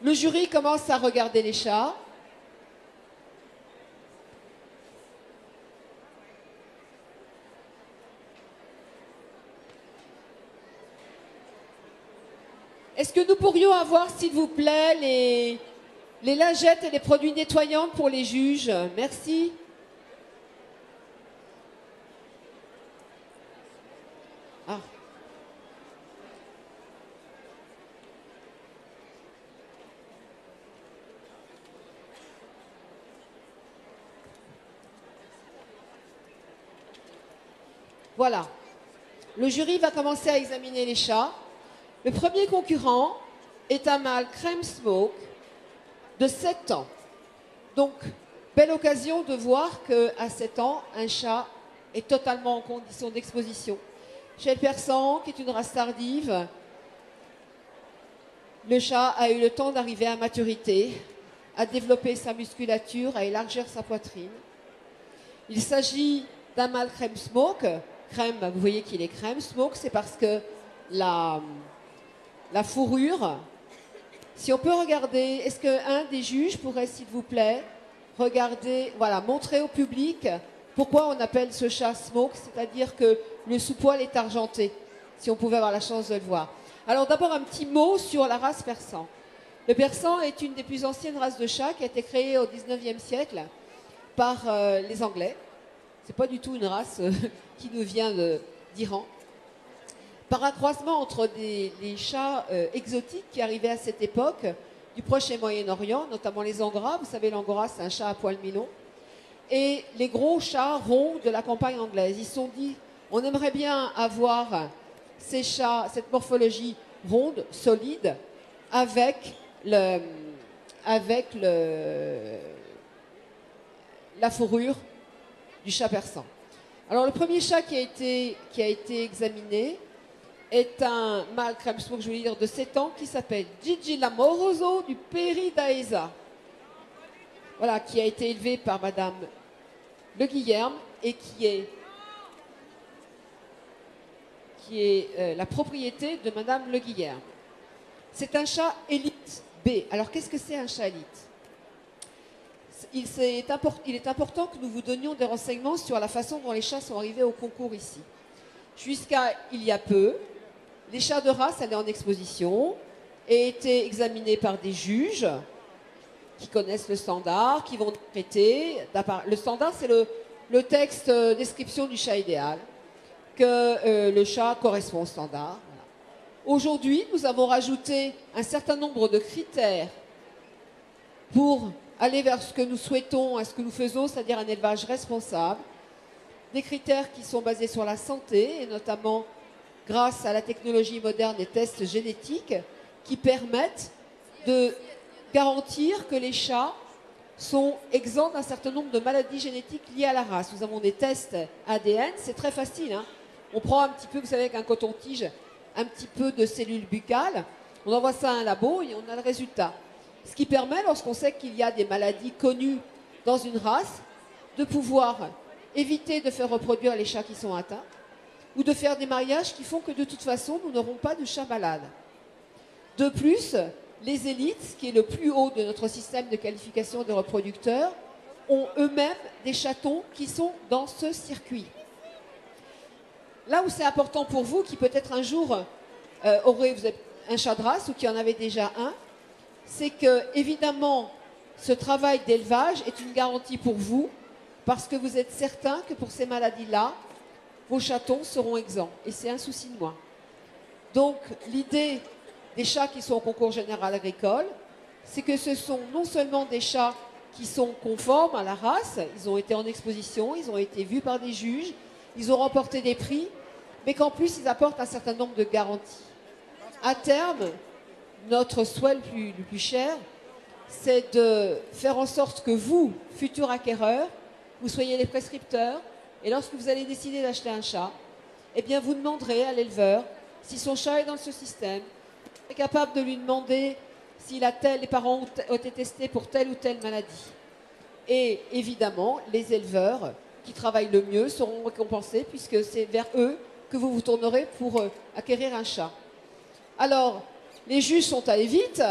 Le jury commence à regarder les chats. Est-ce que nous pourrions avoir, s'il vous plaît, les lingettes et les produits nettoyants pour les juges? Merci. Ah. Voilà. Le jury va commencer à examiner les chats. Le premier concurrent est un mâle crème smoke de 7 ans. Donc, belle occasion de voir qu'à 7 ans, un chat est totalement en condition d'exposition. Chez le persan, qui est une race tardive, le chat a eu le temps d'arriver à maturité, à développer sa musculature, à élargir sa poitrine. Il s'agit d'un mâle crème smoke. Crème, vous voyez qu'il est crème. Smoke, c'est parce que la fourrure, si on peut regarder, est-ce qu'un des juges pourrait, s'il vous plaît, regarder, voilà, montrer au public pourquoi on appelle ce chat smoke, c'est-à-dire que le sous-poil est argenté, si on pouvait avoir la chance de le voir. Alors d'abord un petit mot sur la race persan. Le persan est une des plus anciennes races de chats qui a été créée au 19e siècle par les Anglais. C'est pas du tout une race qui nous vient d'Iran. Par un croisement entre des chats exotiques qui arrivaient à cette époque du Proche et Moyen-Orient, notamment les Angora. Vous savez, l'Angora, c'est un chat à poil mi-long. Et les gros chats ronds de la campagne anglaise. Ils se sont dit, on aimerait bien avoir ces chats, cette morphologie ronde, solide, avec la fourrure du chat persan. Alors le premier chat qui a été examiné est un mâle crème smoke, je voulais dire, de 7 ans, qui s'appelle Gigi Lamoroso du Peri d'Aesa. Voilà, qui a été élevé par Madame Le Guillerme et qui est la propriété de Madame Le Guillerme. C'est un chat élite B. Alors qu'est-ce que c'est un chat élite? Il est important que nous vous donnions des renseignements sur la façon dont les chats sont arrivés au concours ici. Jusqu'à il y a peu, les chats de race allaient en exposition et étaient examinés par des juges qui connaissent le standard, qui vont traiter. Le standard, c'est le texte description du chat idéal, que le chat correspond au standard. Voilà. Aujourd'hui, nous avons rajouté un certain nombre de critères pour aller vers ce que nous souhaitons, ce que nous faisons, c'est-à-dire un élevage responsable. Des critères qui sont basés sur la santé, et notamment grâce à la technologie moderne des tests génétiques qui permettent de garantir que les chats sont exempts d'un certain nombre de maladies génétiques liées à la race. Nous avons des tests ADN, c'est très facile. Hein. On prend un petit peu, vous savez, avec un coton-tige, un petit peu de cellules buccales, on envoie ça à un labo et on a le résultat. Ce qui permet, lorsqu'on sait qu'il y a des maladies connues dans une race, de pouvoir éviter de faire reproduire les chats qui sont atteints ou de faire des mariages qui font que de toute façon, nous n'aurons pas de chats malades. De plus, les élites, qui est le plus haut de notre système de qualification des reproducteurs, ont eux-mêmes des chatons qui sont dans ce circuit. Là où c'est important pour vous, qui peut-être un jour vous avez un chat de race ou qui en avez déjà un, c'est que, évidemment, ce travail d'élevage est une garantie pour vous, parce que vous êtes certain que pour ces maladies-là, vos chatons seront exempts. Et c'est un souci de moins. Donc, l'idée des chats qui sont au concours général agricole, c'est que ce sont non seulement des chats qui sont conformes à la race, ils ont été en exposition, ils ont été vus par des juges, ils ont remporté des prix, mais qu'en plus, ils apportent un certain nombre de garanties. À terme, notre souhait le plus cher, c'est de faire en sorte que vous, futurs acquéreurs, vous soyez les prescripteurs, et lorsque vous allez décider d'acheter un chat, eh bien vous demanderez à l'éleveur si son chat est dans ce système, vous êtes capable de lui demander si les parents ont été testés pour telle ou telle maladie. Et évidemment, les éleveurs qui travaillent le mieux seront récompensés, puisque c'est vers eux que vous vous tournerez pour acquérir un chat. Alors, les juges sont allés vite.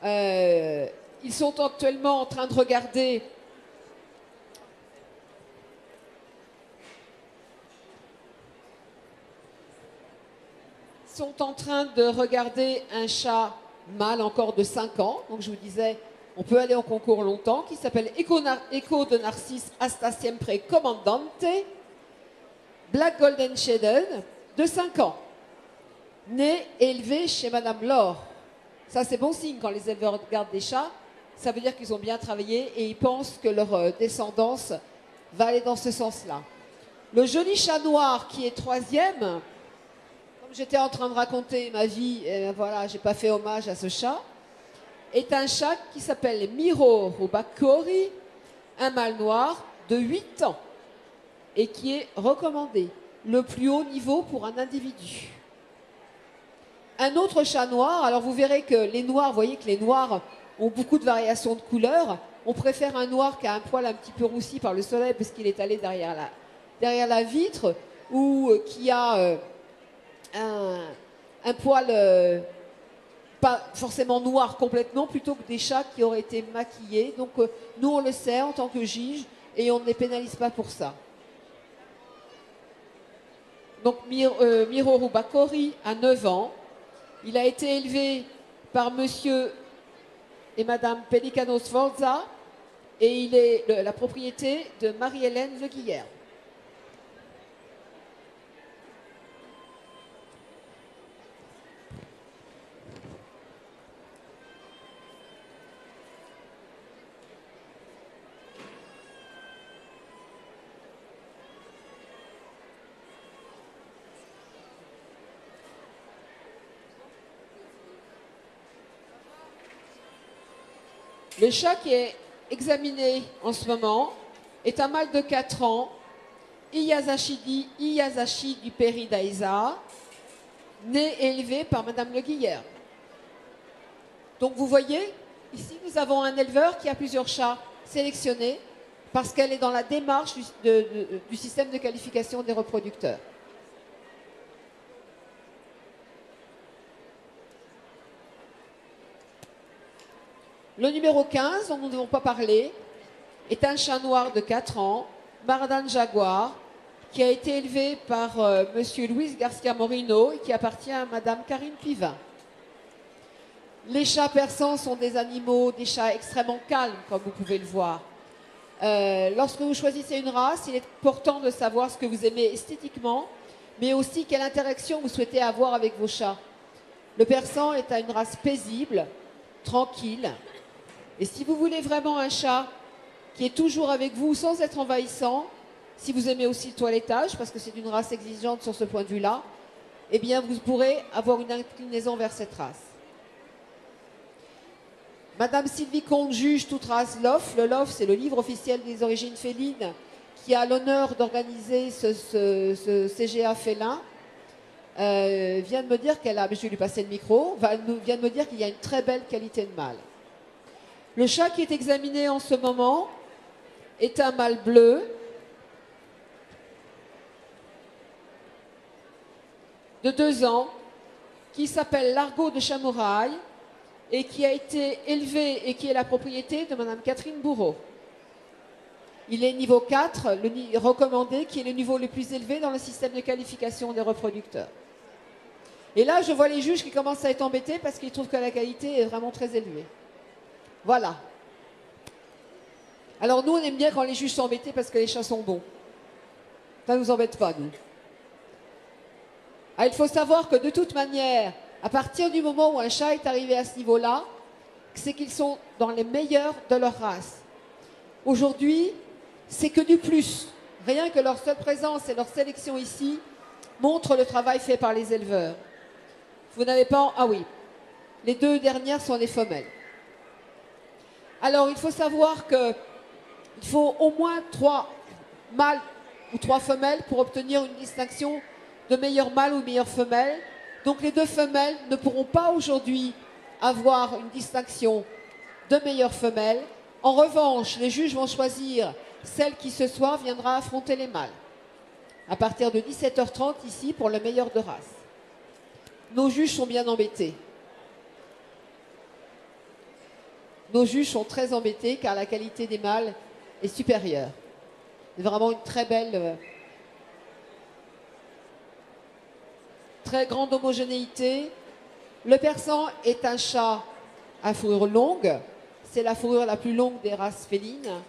Ils sont actuellement en train de regarder un chat mâle encore de 5 ans. Donc je vous disais, on peut aller au concours longtemps, qui s'appelle Echo de Narcisse Hasta Siempre Comandante, Black Golden Shaded, de 5 ans. Né et élevé chez Madame Laure. Ça, c'est bon signe quand les éleveurs regardent des chats. Ça veut dire qu'ils ont bien travaillé et ils pensent que leur descendance va aller dans ce sens-là. Le joli chat noir qui est 3e, comme j'étais en train de raconter ma vie, et voilà, j'ai pas fait hommage à ce chat, est un chat qui s'appelle Miro Rubakori, un mâle noir de 8 ans et qui est recommandé, le plus haut niveau pour un individu. Un autre chat noir, alors vous verrez que les noirs, vous voyez que les noirs ont beaucoup de variations de couleurs. On préfère un noir qui a un poil un petit peu roussi par le soleil parce qu'il est allé derrière la vitre, ou qui a un poil pas forcément noir complètement, plutôt que des chats qui auraient été maquillés. Donc nous on le sait en tant que juge et on ne les pénalise pas pour ça. Donc Miro Rubakori a 9 ans. Il a été élevé par monsieur et madame Pelicano Sforza et il est la propriété de Marie-Hélène Le Guillière. Le chat qui est examiné en ce moment est un mâle de 4 ans, Iyazashi du Peri d'Aïsa, né et élevé par Madame Le Guillière. Donc vous voyez, ici nous avons un éleveur qui a plusieurs chats sélectionnés parce qu'elle est dans la démarche du système de qualification des reproducteurs. Le numéro 15, dont nous n'avons pas parlé, est un chat noir de 4 ans, Mardan Jaguar, qui a été élevé par monsieur Luis Garcia Moreno et qui appartient à Madame Karine Pivin. Les chats persans sont des animaux, des chats extrêmement calmes, comme vous pouvez le voir. Lorsque vous choisissez une race, il est important de savoir ce que vous aimez esthétiquement, mais aussi quelle interaction vous souhaitez avoir avec vos chats. Le persan est une race paisible, tranquille. Et si vous voulez vraiment un chat qui est toujours avec vous sans être envahissant, si vous aimez aussi le toilettage, parce que c'est une race exigeante sur ce point de vue-là, eh bien vous pourrez avoir une inclinaison vers cette race. Madame Sylvie Comte juge toute race LOF. Le LOF, c'est le livre officiel des origines félines qui a l'honneur d'organiser ce CGA félin. Vient de me dire qu'elle a, je vais lui passer le micro, vient de me dire qu'il y a une très belle qualité de mâle. Le chat qui est examiné en ce moment est un mâle bleu de 2 ans qui s'appelle Largo de Chamouraï et qui a été élevé et qui est la propriété de Madame Catherine Bourreau. Il est niveau 4, le recommandé, qui est le niveau le plus élevé dans le système de qualification des reproducteurs. Et là, je vois les juges qui commencent à être embêtés parce qu'ils trouvent que la qualité est vraiment très élevée. Voilà. Alors nous, on aime bien quand les juges sont embêtés parce que les chats sont bons. Ça ne nous embête pas, nous. Ah, il faut savoir que de toute manière, à partir du moment où un chat est arrivé à ce niveau-là, c'est qu'ils sont dans les meilleurs de leur race. Aujourd'hui, c'est que du plus. Rien que leur seule présence et leur sélection ici montrent le travail fait par les éleveurs. Vous n'avez pas... Ah oui, les 2 dernières sont des femelles. Alors, il faut savoir qu'il faut au moins 3 mâles ou 3 femelles pour obtenir une distinction de meilleur mâle ou meilleure femelle. Donc, les 2 femelles ne pourront pas aujourd'hui avoir une distinction de meilleure femelle. En revanche, les juges vont choisir celle qui ce soir viendra affronter les mâles. À partir de 17h30 ici pour le meilleur de race. Nos juges sont bien embêtés. nos juges sont très embêtés car la qualité des mâles est supérieure. C'est vraiment une très belle, très grande homogénéité. Le persan est un chat à fourrure longue. C'est la fourrure la plus longue des races félines.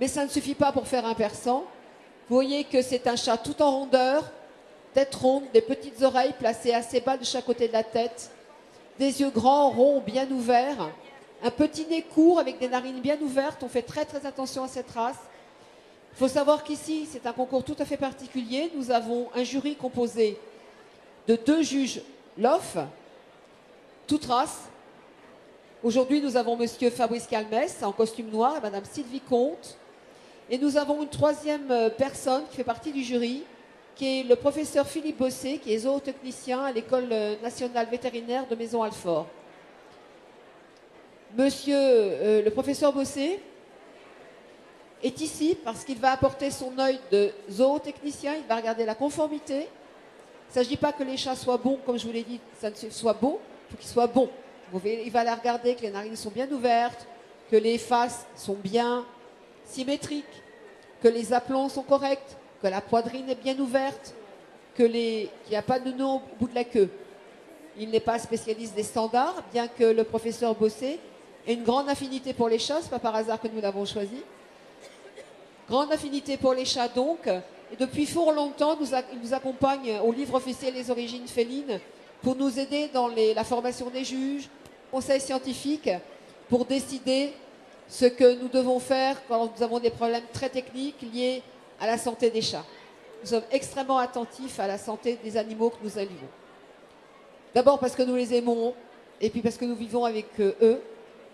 Mais ça ne suffit pas pour faire un persan. Vous voyez que c'est un chat tout en rondeur, tête ronde, des petites oreilles placées assez bas de chaque côté de la tête, des yeux grands, ronds, bien ouverts, un petit nez court avec des narines bien ouvertes. On fait très très attention à cette race. Il faut savoir qu'ici, c'est un concours tout à fait particulier. Nous avons un jury composé de 2 juges LOF, toutes races. Aujourd'hui, nous avons monsieur Fabrice Calmès en costume noir et madame Sylvie Comte. Et nous avons une 3e personne qui fait partie du jury, qui est le professeur Philippe Bossé, qui est zootechnicien à l'École nationale vétérinaire de Maison-Alfort. Monsieur le professeur Bossé est ici parce qu'il va apporter son œil de zootechnicien, il va regarder la conformité. Il ne s'agit pas que les chats soient bons, comme je vous l'ai dit, ça ne soit beau, il faut qu'ils soient bons. Il va la regarder que les narines sont bien ouvertes, que les faces sont bien symétriques, que les aplombs sont corrects, que la poitrine est bien ouverte, qu'il n'y a pas de nœud au bout de la queue. Il n'est pas spécialiste des standards, bien que le professeur Bossé ait une grande affinité pour les chats, ce n'est pas par hasard que nous l'avons choisi. Grande affinité pour les chats donc, et depuis fort longtemps, il nous accompagne au livre officiel Les origines félines pour nous aider dans la formation des juges, conseils scientifiques, pour décider ce que nous devons faire quand nous avons des problèmes très techniques liés à la santé des chats. Nous sommes extrêmement attentifs à la santé des animaux que nous élevons. D'abord parce que nous les aimons, et puis parce que nous vivons avec eux,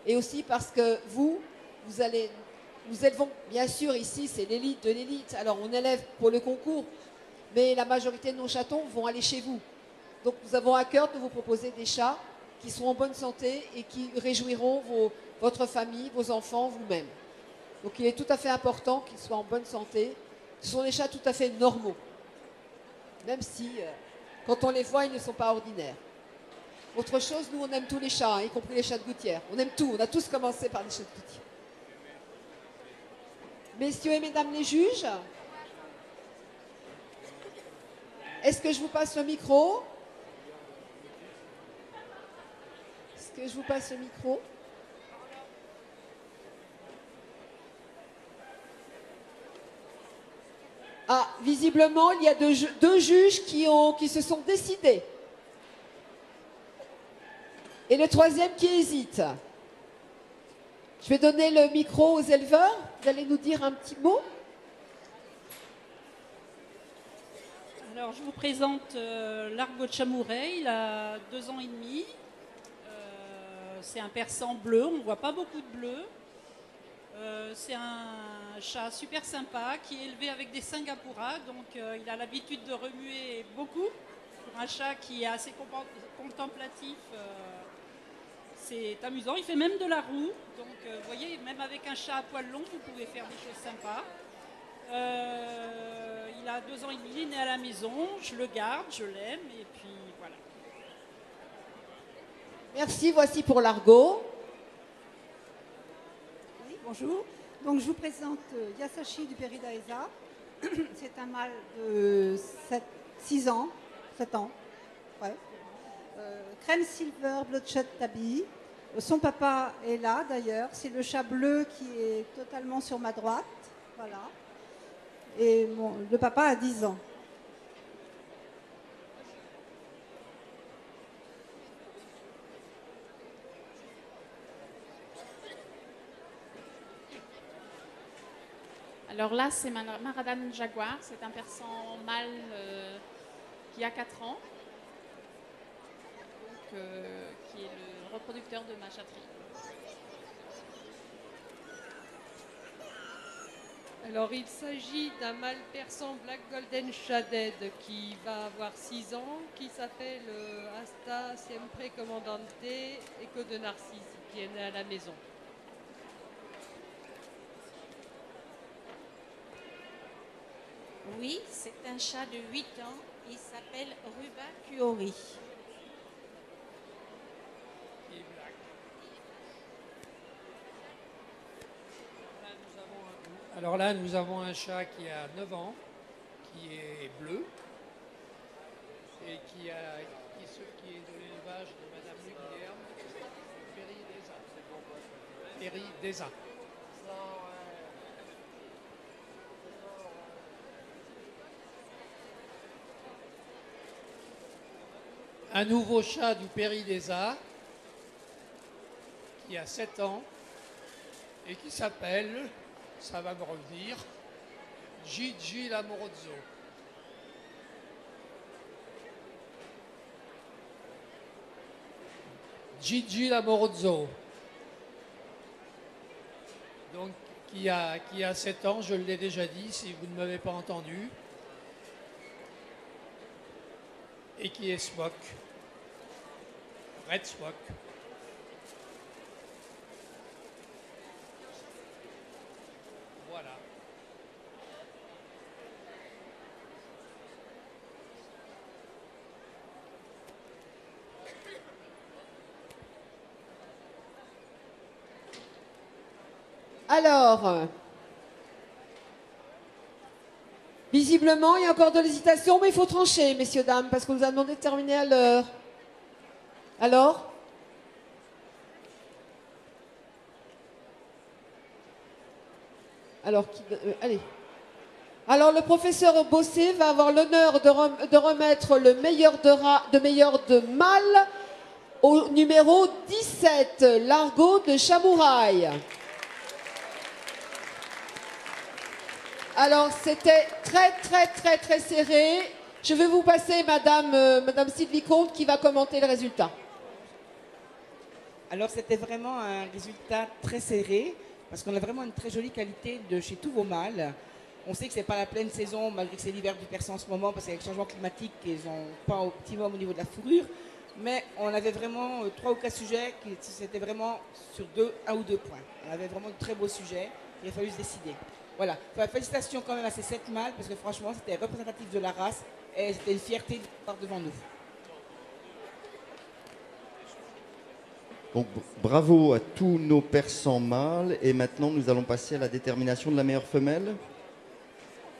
et aussi parce que nous élevons, bien sûr, ici, c'est l'élite de l'élite. Alors, on élève pour le concours, mais la majorité de nos chatons vont aller chez vous. Donc, nous avons à cœur de vous proposer des chats qui sont en bonne santé et qui réjouiront votre famille, vos enfants, vous-même. Donc, il est tout à fait important qu'ils soient en bonne santé. Ce sont des chats tout à fait normaux, même si, quand on les voit, ils ne sont pas ordinaires. Autre chose, nous, on aime tous les chats, hein, y compris les chats de gouttière. On aime tout. On a tous commencé par les chats de gouttière. Messieurs et mesdames les juges, est-ce que je vous passe le micro? Est-ce que je vous passe le micro? Ah, visiblement, il y a deux juges qui se sont décidés. Et le 3e qui hésite. Je vais donner le micro aux éleveurs. Vous allez nous dire un petit mot? Alors, je vous présente Largo de Chamouret. Il a 2 ans et demi. C'est un persan bleu. On ne voit pas beaucoup de bleu. C'est un chat super sympa qui est élevé avec des Singapuras. Donc, il a l'habitude de remuer beaucoup. Pour un chat qui est assez contemplatif, c'est amusant. Il fait même de la roue. Donc, vous voyez, même avec un chat à poil long, vous pouvez faire des choses sympas. Il a 2 ans et demi, il est né à la maison. Je le garde, je l'aime, et puis voilà. Merci, voici pour Largo. Oui, bonjour. Donc, je vous présente Yasashi du Peridaesa. C'est un mâle de 6 ans, 7 ans. Ouais. Crème Silver Bloodshot Tabby. Son papa est là d'ailleurs. C'est le chat bleu qui est totalement sur ma droite. Voilà. Et le papa a 10 ans. Alors là, c'est Maradan Jaguar. C'est un persan mâle qui a 4 ans, donc, qui est le reproducteur de ma chatterie. Alors, il s'agit d'un mâle persan Black Golden Shaded qui va avoir 6 ans, qui s'appelle Asta Siempre Comandante Eco de Narcisse, qui est né à la maison. Oui, c'est un chat de 8 ans. Il s'appelle Ruba Kuori. Alors là, nous avons un chat qui a 9 ans, qui est bleu, et qui est de l'élevage de Madame Luguilherme, Péry des Uns. Un nouveau chat du Péry des Arts qui a 7 ans et qui s'appelle, ça va me revenir, Gigi Lamorozzo. Gigi Lamorozzo. Donc, qui a 7 ans, je l'ai déjà dit, si vous ne m'avez pas entendu. Et qui est Smock. Red Smock. Voilà. Alors, visiblement, il y a encore de l'hésitation, mais il faut trancher, messieurs, dames, parce qu'on nous a demandé de terminer à l'heure. Alors? Alors, allez. Alors, le professeur Bossé va avoir l'honneur de remettre le meilleur de mâle au numéro 17, Largo de Chamouraï. Alors, c'était très serré. Je vais vous passer Madame Sylvie Comte qui va commenter le résultat. Alors, c'était vraiment un résultat très serré, parce qu'on a vraiment une très jolie qualité de chez tous vos mâles. On sait que ce n'est pas la pleine saison, malgré que c'est l'hiver du Persan en ce moment, parce qu'avec le changement climatique, ils n'ont pas au optimum au niveau de la fourrure. Mais on avait vraiment 3 ou 4 sujets, c'était vraiment sur 1 ou 2 points. On avait vraiment de très beaux sujets, il a fallu se décider. Voilà, félicitations quand même à ces 7 mâles, parce que franchement, c'était représentatif de la race, et c'était une fierté de voir devant nous. Donc, bravo à tous nos persans mâles. Et maintenant, nous allons passer à la détermination de la meilleure femelle.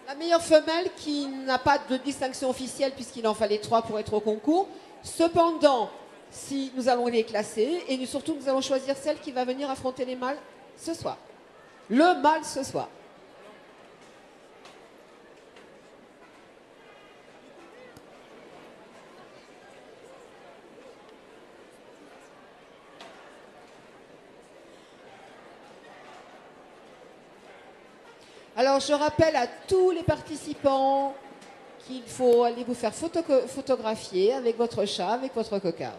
La meilleure femelle qui n'a pas de distinction officielle puisqu'il en fallait 3 pour être au concours. Cependant, si nous allons les classer et surtout nous allons choisir celle qui va venir affronter les mâles ce soir. Le mâle ce soir. Alors, je rappelle à tous les participants qu'il faut aller vous faire photographier avec votre chat, avec votre cocarde.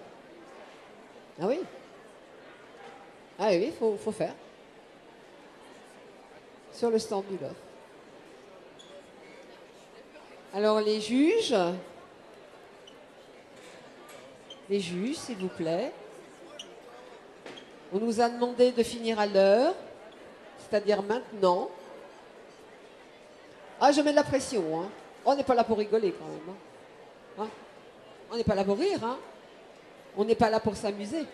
Ah oui? Ah oui, il faut faire. Sur le stand du LOF. Alors, les juges, s'il vous plaît. On nous a demandé de finir à l'heure, c'est-à-dire maintenant. Ah, je mets de la pression, hein. On n'est pas là pour rigoler quand même. Hein. On n'est pas là pour rire, hein. On n'est pas là pour s'amuser.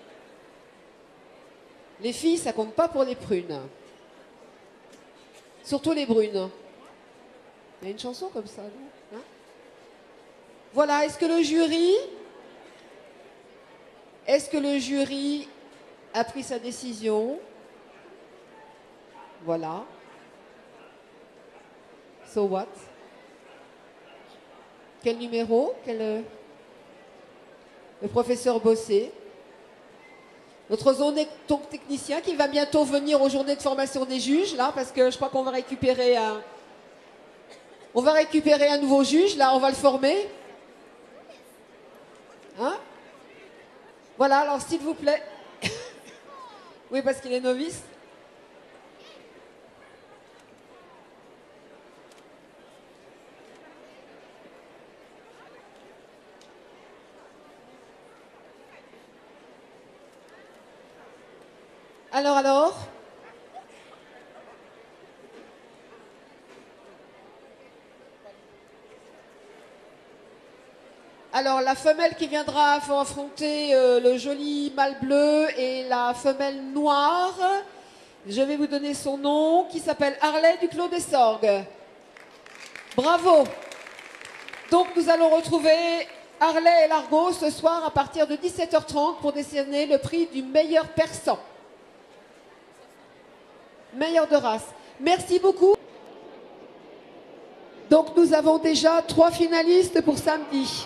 Les filles, ça compte pas pour les prunes. Surtout les brunes. Il y a une chanson comme ça, non, hein? Voilà, est-ce que le jury a pris sa décision? Voilà. So what? Quel numéro? Le professeur Bossé. Notre zone technicien qui va bientôt venir aux journées de formation des juges, là, parce que je crois qu'on va récupérer un nouveau juge, là, on va le former. Hein? Voilà, alors s'il vous plaît. Oui, parce qu'il est novice. Alors. Alors, la femelle qui viendra affronter le joli mâle bleu et la femelle noire Je vais vous donner son nom, qui s'appelle Harley du Clos des Sorgues. Bravo. Donc nous allons retrouver Harley et Largo ce soir à partir de 17h30 pour décerner le prix du meilleur persan. Meilleur de race. Merci beaucoup. Donc nous avons déjà 3 finalistes pour samedi.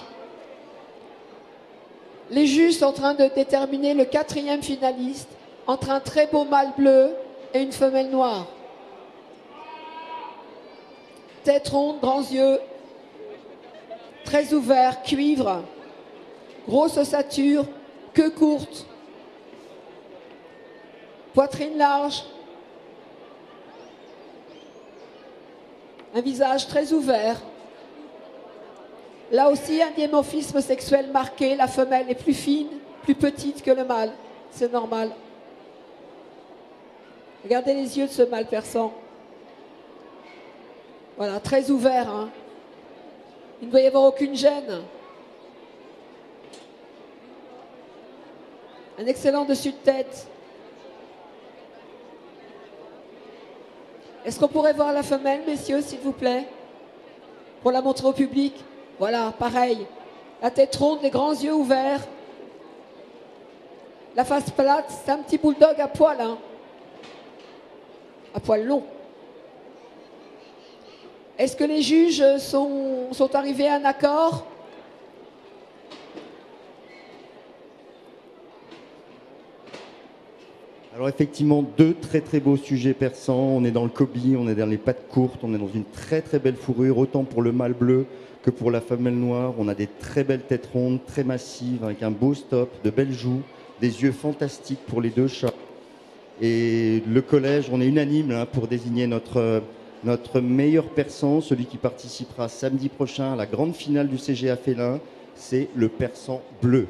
Les juges sont en train de déterminer le 4e finaliste entre un très beau mâle bleu et une femelle noire. Tête ronde, grands yeux, très ouvert, cuivre, grosse ossature, queue courte, poitrine large, un visage très ouvert. Là aussi, un dimorphisme sexuel marqué. La femelle est plus fine, plus petite que le mâle. C'est normal. Regardez les yeux de ce mâle persan. Voilà, très ouvert. Hein. Il ne doit y avoir aucune gêne. Un excellent dessus de tête. Est-ce qu'on pourrait voir la femelle, messieurs, s'il vous plaît, pour la montrer au public? Voilà, pareil. La tête ronde, les grands yeux ouverts. La face plate, c'est un petit bulldog à poil, hein. À poil long. Est-ce que les juges sont arrivés à un accord? Alors effectivement, 2 très très beaux sujets persans. On est dans le cobi, on est dans les pattes courtes, on est dans une très très belle fourrure, autant pour le mâle bleu que pour la femelle noire. On a des très belles têtes rondes, très massives, avec un beau stop, de belles joues, des yeux fantastiques pour les 2 chats. Et le collège, on est unanime hein, pour désigner notre meilleur persan, celui qui participera samedi prochain à la grande finale du CGA félin, c'est le persan bleu.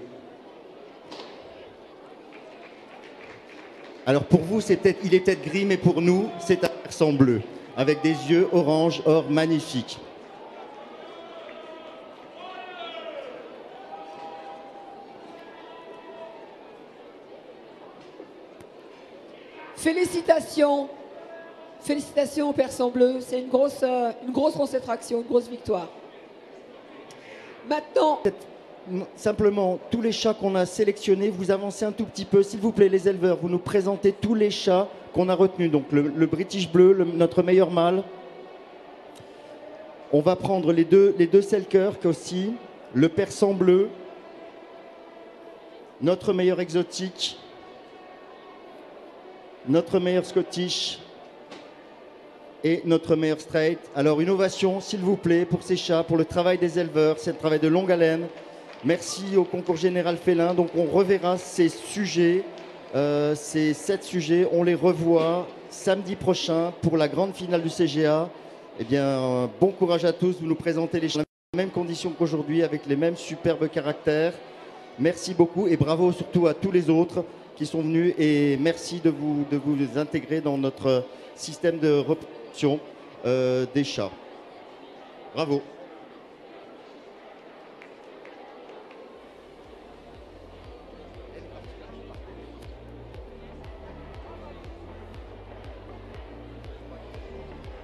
Alors pour vous, il est peut-être gris, mais pour nous, c'est un persan bleu, avec des yeux orange, or magnifiques. Félicitations. Félicitations au persan bleu. C'est une grosse consécration, une grosse victoire. Maintenant... Simplement, tous les chats qu'on a sélectionnés, vous avancez un tout petit peu. S'il vous plaît, les éleveurs, vous nous présentez tous les chats qu'on a retenus. Donc le British bleu, notre meilleur mâle. On va prendre les deux Selkirk aussi. Le persan bleu. Notre meilleur exotique. Notre meilleur Scottish. Et notre meilleur straight. Alors une ovation, s'il vous plaît, pour ces chats, pour le travail des éleveurs. C'est un travail de longue haleine. Merci au concours général félin. Donc on reverra ces sujets, ces 7 sujets, on les revoit samedi prochain pour la grande finale du CGA. Eh bien, bon courage à tous. Vous nous présentez les chats dans les mêmes conditions qu'aujourd'hui, avec les mêmes superbes caractères. Merci beaucoup et bravo surtout à tous les autres qui sont venus. Et merci de vous intégrer dans notre système de reproduction des chats. Bravo.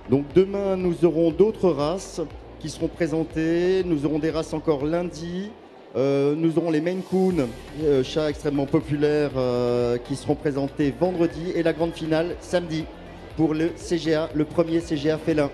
Donc demain, nous aurons d'autres races qui seront présentées. Nous aurons des races encore lundi. Nous aurons les Maine Coon, chats extrêmement populaires, qui seront présentés vendredi. Et la grande finale samedi pour le CGA, le premier CGA félin.